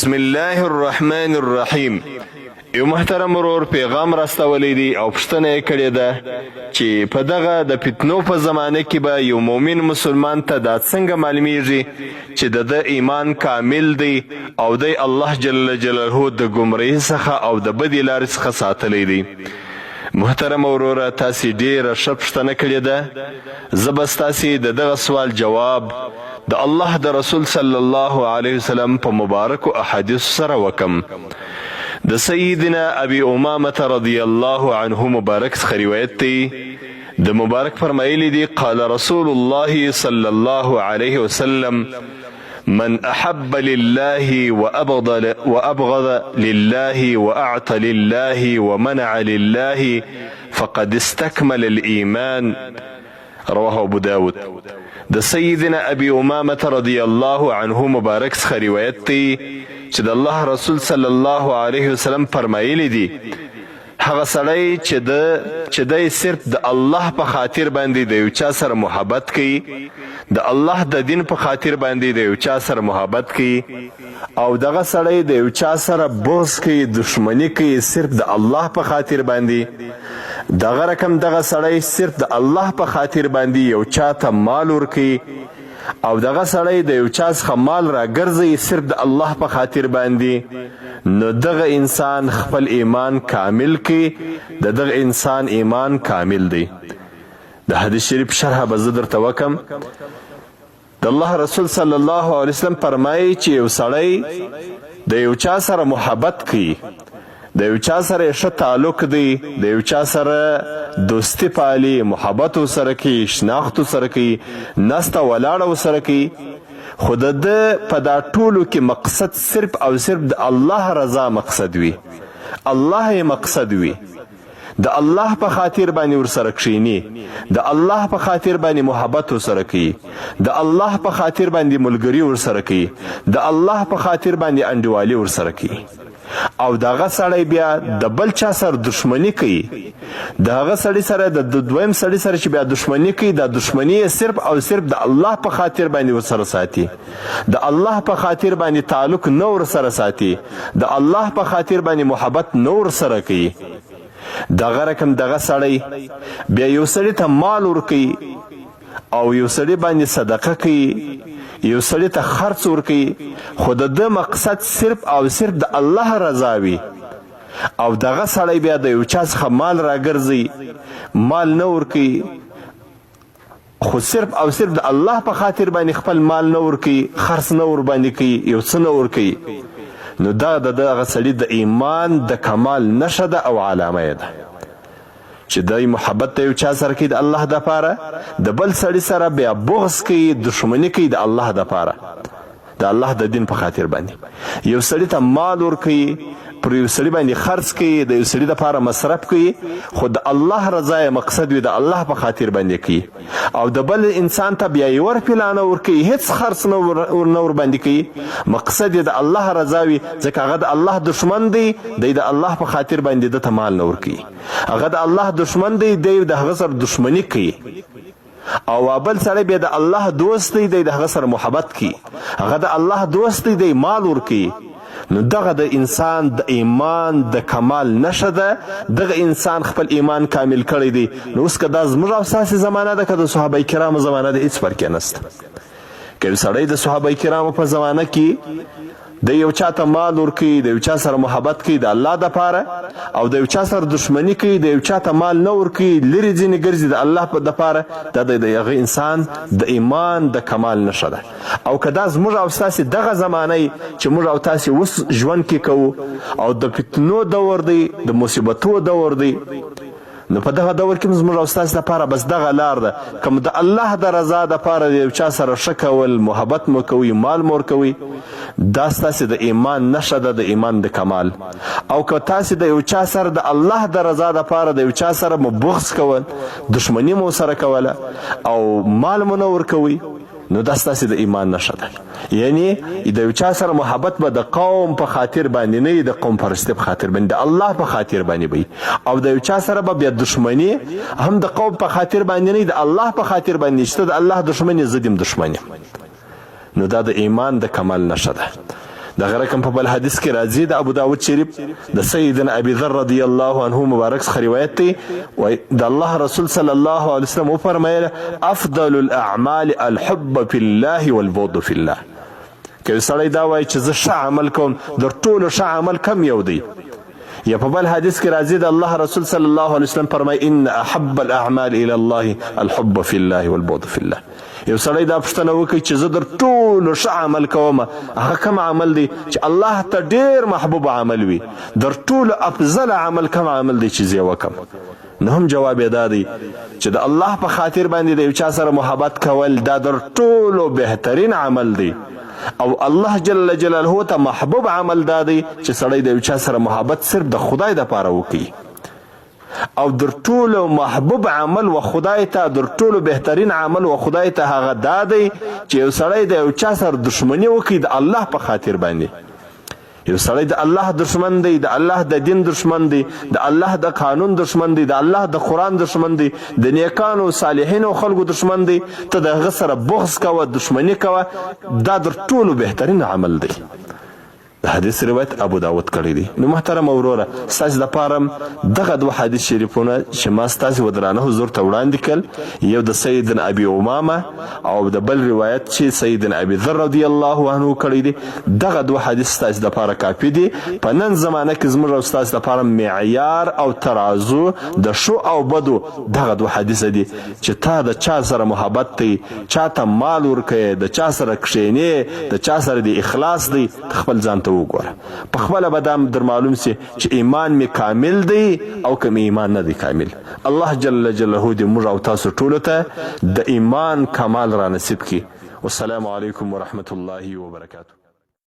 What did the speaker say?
بسم الله الرحمن الرحیم. یو محترم ورور پیغام راستولی دی او پوښتنه یې کړې ده چې په دغه د فتنو په زمانه کې به یو مؤمن مسلمان ته دا څنګه معلومیږي چې د ایمان کامل دی او دی الله جل جلاله د ګمراهۍ څخه او د بدې لارې څخه ساتلی دی. محترم وروره، تاسې ډېره ښه پوښتنه کړې ده. زه به ستاسې د دغه سوال جواب د الله د رسول صلی الله علیه وسلم په مبارکو احادیثو سره وکم. د سیدنا ابي امامه رضی الله عنه مبارک څخه روایت دی. د مبارک فرمایلی دی: قال رسول الله صلی الله علیه وسلم: من احب لله وابغض لله واعطى لله ومنع لله فقد استكمل الايمان. رواه ابو داود. د سیدنا ابي امامه رضی الله عنه مبارک څخه روایت دی چې د الله رسول صلی الله علیه وسلم فرمایلی دی: هغه سړی چې دی صرف د الله په خاطر باندې د یو چا سره محبت کوي، د الله د دین په خاطر باندې د یو چا سره محبت کوي، او دغه سړی د یو چا سره بغض کوي، دشمنی کوي صرف د الله په خاطر باندې، دغه رقم دغه سړی صرف د الله په خاطر باندې یو چا ته مال ورکوي، او دغه سړی د یو چا څخه مال راګرځي صرف د الله په خاطر باندې، نو دغه انسان خپل ایمان کامل کوي، د دغه انسان ایمان کامل دی. د حدیث شریف شرح به زه درته وکم. د الله رسول صلی الله علیه وسلم فرمایي چې یو سړی د یو چا سره محبت کوي، د یو چا سره ښه تعلق دی، د یو چا سره دوستی پالي، محبت ورسره کوي، شناخت ورسره کوي، نسته ولاړه ورسره کوي، خو د ده په دا ټولو کې مقصد صرف او صرف د الله رضا مقصد وي، الله یې مقصد وي، د الله په خاطر باندې ورسره کښیني، د الله په خاطر باندې محبت ورسره کوي، د الله په خاطر باندې ملګري ورسره کوي، د الله په خاطر باندې انډیوالي ورسره کوي، او دغه سړی بیا د بل چا سره دشمنی کوي، دغه سړی سره د دویم سړی سره چې بیا دشمنی کوي، دا دشمنی صرف او صرف د الله په خاطر باندې ورسره ساتي، د الله په خاطر باندې تعلق نه ورسره ساتي، د الله په خاطر باندې محبت نه ورسره کوي. دغه رقم دغه سړی بیا یو سړی ته مال ورکوي، او یو سړی باندې صدقه کوي، یو سړی ته خرڅ ورکوي، خو د ده مقصد صرف او صرف د الله رضا وي، او دغه سړی بیا د یو چا څخه مال راګرځي، مال نه ورکوي، خو صرف او صرف د الله په خاطر باندې خپل مال نه ورکوي، خرڅ نه ور باندې کوي، یو څه نه ورکوي، نو دا د دغه سړي د ایمان د کمال نښه ده او علامه یې ده چې دی محبت د یو چا سره کوي د الله دپاره، د بل سړي سره بیا بغض کوي، دشمني کوي د الله دپاره، د الله د دین په خاطر باندې. یو سړي ته مال ورکوي، پر یو سړي باندې خرڅ کوي، د یو سړي دپاره مصرف کوي، خو د الله رضا یې مقصد وي، د الله په خاطر باندې کوي، او د بل انسان ته بیا یې ورپلانه ورکوي، هیڅ خرڅ نه ور باندې کوي، مقصد یې د الله رضا وي، ځکه هغه د الله دشمن دی، دی د الله په خاطر باندې ده ته مال نه ورکوي، هغه د الله دشمن دی، دی د هغه سره دشمني کوي، او بل سړی بیا د الله دوست دی، دی د هغه سره محبت کوي، هغه د الله دوست دی، دی مال ورکوي. نو دغه د انسان د ایمان د کمال نښه ده، دغه انسان خپل ایمان کامل کړی دی. نو اوس که دا زموږ او ستاسې زمانه ده که د صحابه کرامو زمانه ده، هېڅ فرق یې نشته. که یو سړی د صحابه کرامو په زمانه کې د یو چا ته مال ورکوي، د یو چا سره محبت کوي د الله دپاره، او د یو چا سره دشمني کوي، د یو چا ته مال نه ورکوي، لرې ځینې ګرځي د الله دپاره، دا د هغه انسان د ایمان د کمال نښه ده. او که دا زموږ او ستاسې دغه زمانه چې موږ او تاسې اوس ژوند کې کوو، او د فتنو دور دی، د مصیبتو دور دی، نو په دغه دور کې زموږ او ستاسې لپاره بس دغه لار ده، که د الله د رضا دپاره د یو چا سره ښه کول، محبت مو کوئ، مال مو ورکوئ، دا ستاسې د ایمان نښه ده، د ایمان د کمال. او که تاسې د یو چا سره د الله د رضا دپاره د یو چا سره مو بغض کول، دشمني مو سره کوله، او مال مو نه ورکوئ، نو دا ستاسې د ایمان نښه ده. یعنی د یو چا سره محبت به د قوم په خاطر باندې نه وي، د قوم پرستۍ په خاطر باندې، د الله په خاطر باندې به وي، او د یو چا سره به بیا دشمني هم د قوم په خاطر باندې نه وي، د الله په خاطر باندې، چې ته د الله دشمن یې، زه دې هم دشمن یم. نو دا د ایمان د کمال نښه ده. دغه رقم په بل حدیث کې راځي د ابو داود شریف د سیدنا ابي ذر رضی الله عنه مبارک څخه روایت دی وایي د الله رسول صلی الله علیه وسلم وفرمایل افضل الاعمال الحب في الله والبغض في الله. که سړی دا وایي چې زه ښه عمل کوم در ټولو ښه عمل کم یو دی. یا په بل حدیث کې راځي د الله رسول صلی الله علیه وسلم فرمایي ان احب الاعمال الى الله الحب في الله والبغض في الله. یو سړی دا پوښتنه وکړي چې زه در ټولو ښه عمل کوم هغه کوم عمل دی چې الله ته ډیر محبوب عمل وي، در ټولو افضل عمل کوم عمل دی چې زه وکم؟ نو هم جواب یې دا دی چې د الله په خاطر باندې د یو چا سره محبت کول دا در ټولو بهترین عمل دی، او الله جل جلاله ته محبوب عمل دا دی چې سړی د یو چا سره محبت صرف د خدای دپاره وکړي، او در ټولو محبوب عمل و خدای ته در ټولو بهترین عمل و خدای ته هغه دا دی چې یو سړی د یو چا سره دشمني وکړي د الله په خاطر باندې. یو سړی د الله دشمن دی، د الله د دین دشمن دی، د الله د قانون دشمن دی، د الله د قرآن دشمن دی، د نیکانو صالحینو خلکو دشمن دی، ته د هغه سره بغض کوه، دشمني کوه، دا در ټولو بهترین عمل دی. د حدیث روایت ابو داود کړی دی. نو محترم وروره ستاسو دپاره دغه دوه حدیث شریفونه چې ما ستاسو ودرانه حضور ته وړاندې کړل، یو د سیدنا ابي امامه او د بل روایت چې سیدنا ابي ذر رضی الله عنه کړی دی، دغه دوه حدیث ستاسو دپاره کافي دي. په نن زمانه کې زموږ او ستاسو دپاره معیار او ترازو د شو او بدو دغه دوه حدیث دي چې تا د چا سره محبت دی، چا ته مال ورکوې، د چا سره کښېنې، د چا سره د اخلاص دی، خپل ځان ته وګوره. په خپله به دا در معلوم سي چې ایمان می کامل دی او که می ایمان نه دی کامل. الله جل جلاله دې موږ او تاسو ټولو ته د ایمان کمال را نصیب کړي. والسلام علیکم ورحمة الله وبرکاته.